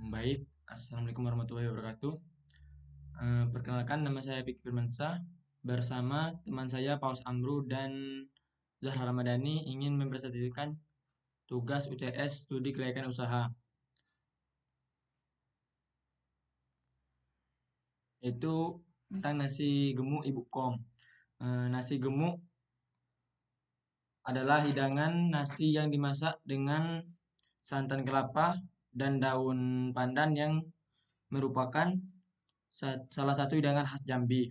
Baik, Assalamualaikum warahmatullahi wabarakatuh. Perkenalkan, nama saya Fikri Firmansyah. Bersama teman saya Paus Amru dan Zahra Ramadhani ingin mempresentasikan tugas UTS Studi Kelayakan Usaha, yaitu tentang nasi gemuk Ibu Kom. Nasi gemuk adalah hidangan nasi yang dimasak dengan santan kelapa dan daun pandan yang merupakan salah satu hidangan khas Jambi.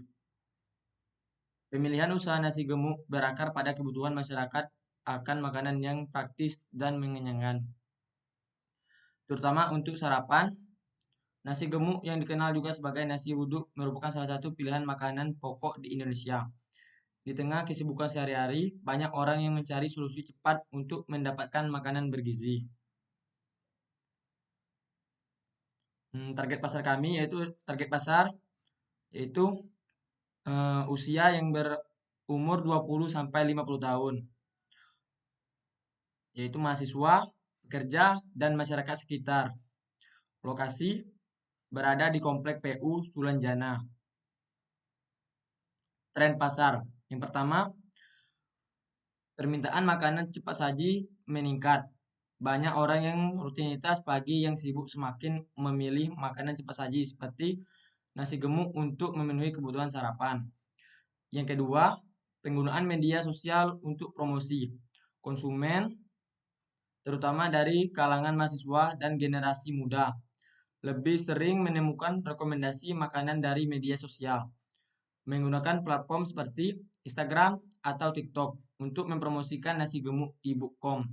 Pemilihan usaha nasi gemuk berakar pada kebutuhan masyarakat akan makanan yang praktis dan mengenyangkan. Terutama untuk sarapan, nasi gemuk yang dikenal juga sebagai nasi uduk merupakan salah satu pilihan makanan pokok di Indonesia. Di tengah kesibukan sehari-hari, banyak orang yang mencari solusi cepat untuk mendapatkan makanan bergizi. Target pasar kami yaitu usia yang berumur 20 sampai 50 tahun, yaitu mahasiswa, pekerja, dan masyarakat sekitar. Lokasi berada di Komplek PU Sulanjana. Tren pasar. Yang pertama, permintaan makanan cepat saji meningkat. Banyak orang yang rutinitas pagi yang sibuk semakin memilih makanan cepat saji seperti nasi gemuk untuk memenuhi kebutuhan sarapan. Yang kedua, penggunaan media sosial untuk promosi. Konsumen, terutama dari kalangan mahasiswa dan generasi muda, lebih sering menemukan rekomendasi makanan dari media sosial, menggunakan platform seperti Instagram atau TikTok untuk mempromosikan nasi gemuk Ibu Kom.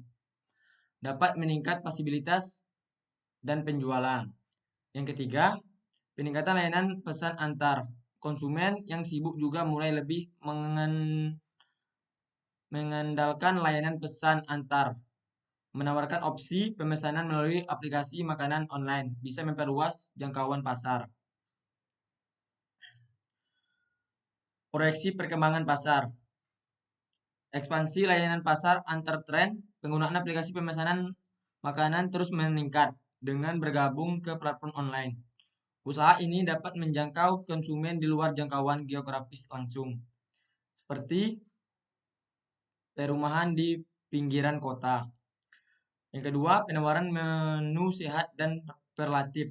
Dapat meningkat pasibilitas dan penjualan. Yang ketiga, peningkatan layanan pesan antar. Konsumen yang sibuk juga mulai lebih mengandalkan layanan pesan antar, menawarkan opsi pemesanan melalui aplikasi makanan online, bisa memperluas jangkauan pasar. Proyeksi perkembangan pasar. Ekspansi layanan pasar antar tren, penggunaan aplikasi pemesanan makanan terus meningkat dengan bergabung ke platform online. Usaha ini dapat menjangkau konsumen di luar jangkauan geografis langsung, seperti perumahan di pinggiran kota. Yang kedua, penawaran menu sehat dan relatif,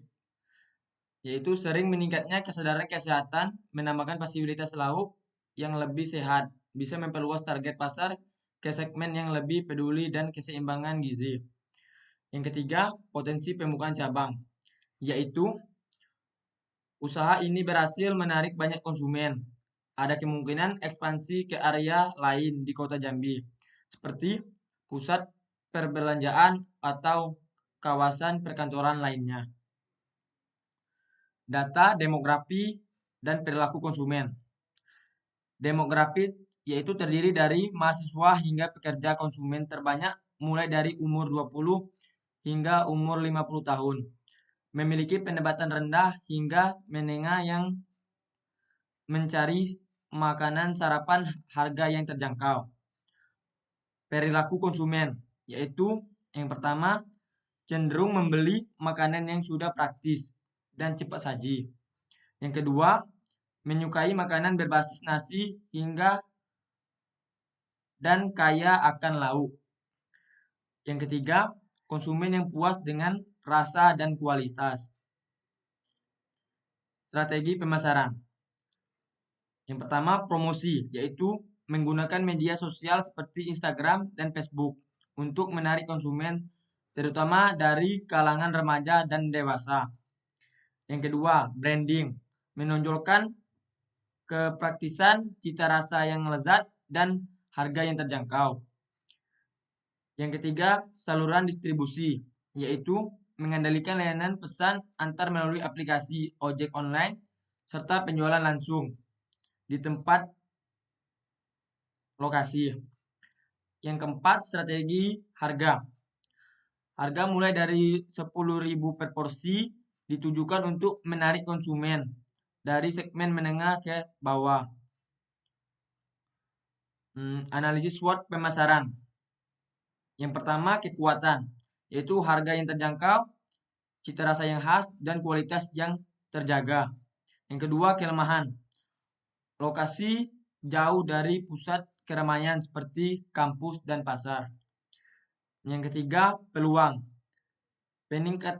yaitu sering meningkatnya kesadaran kesehatan, menambahkan fasilitas lauk yang lebih sehat, bisa memperluas target pasar ke segmen yang lebih peduli dan keseimbangan gizi. Yang ketiga, potensi pembukaan cabang, yaitu usaha ini berhasil menarik banyak konsumen. Ada kemungkinan ekspansi ke area lain di kota Jambi, seperti pusat perbelanjaan atau kawasan perkantoran lainnya. Data demografi dan perilaku konsumen. Demografi yaitu terdiri dari mahasiswa hingga pekerja konsumen terbanyak mulai dari umur 20 hingga umur 50 tahun. Memiliki pendapatan rendah hingga menengah yang mencari makanan sarapan harga yang terjangkau. Perilaku konsumen yaitu yang pertama cenderung membeli makanan yang sudah praktis dan cepat saji. Yang kedua, menyukai makanan berbasis nasi hingga dan kaya akan lauk. Yang ketiga, konsumen yang puas dengan rasa dan kualitas. Strategi pemasaran. Yang pertama, promosi, yaitu menggunakan media sosial seperti Instagram dan Facebook untuk menarik konsumen, terutama dari kalangan remaja dan dewasa. Yang kedua, branding, menonjolkan kepraktisan, cita rasa yang lezat, dan harga yang terjangkau. Yang ketiga, saluran distribusi, yaitu mengendalikan layanan pesan antar melalui aplikasi ojek online serta penjualan langsung di tempat lokasi. Yang keempat, strategi harga. Harga mulai dari 10.000 per porsi ditujukan untuk menarik konsumen dari segmen menengah ke bawah. Analisis SWOT pemasaran. Yang pertama, kekuatan, yaitu harga yang terjangkau, cita rasa yang khas, dan kualitas yang terjaga. Yang kedua, kelemahan. Lokasi jauh dari pusat keramaian seperti kampus dan pasar. Yang ketiga, peluang.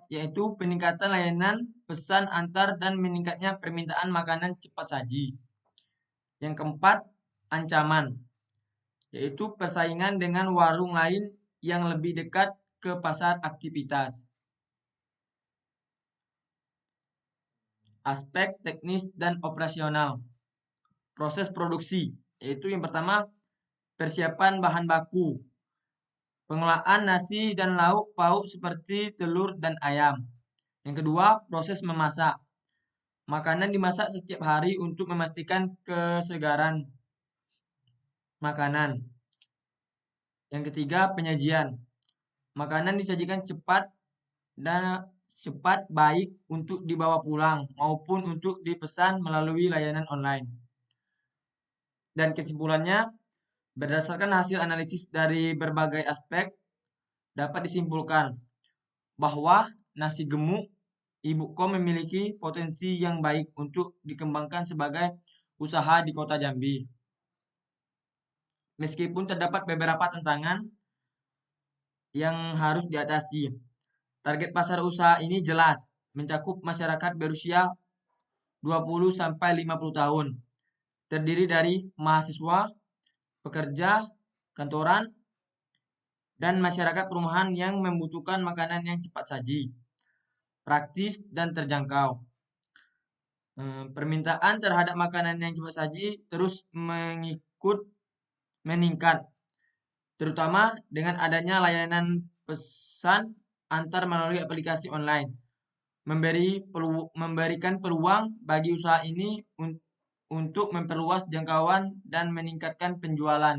Yaitu peningkatan layanan pesan antar dan meningkatnya permintaan makanan cepat saji. Yang keempat, ancaman, yaitu persaingan dengan warung lain yang lebih dekat ke pasar aktivitas. Aspek teknis dan operasional. Proses produksi, yaitu yang pertama, persiapan bahan baku. Pengolahan nasi dan lauk pauk seperti telur dan ayam. Yang kedua, proses memasak. Makanan dimasak setiap hari untuk memastikan kesegaran makanan. Yang ketiga, penyajian. Makanan disajikan cepat baik untuk dibawa pulang maupun untuk dipesan melalui layanan online. Dan kesimpulannya, berdasarkan hasil analisis dari berbagai aspek, dapat disimpulkan bahwa nasi gemuk Ibukom memiliki potensi yang baik untuk dikembangkan sebagai usaha di Kota Jambi. Meskipun terdapat beberapa tantangan yang harus diatasi. Target pasar usaha ini jelas, mencakup masyarakat berusia 20-50 tahun. Terdiri dari mahasiswa, pekerja, kantoran, dan masyarakat perumahan yang membutuhkan makanan yang cepat saji, praktis, dan terjangkau. Permintaan terhadap makanan yang cepat saji terus meningkat, terutama dengan adanya layanan pesan antar melalui aplikasi online, memberikan peluang bagi usaha ini untuk memperluas jangkauan dan meningkatkan penjualan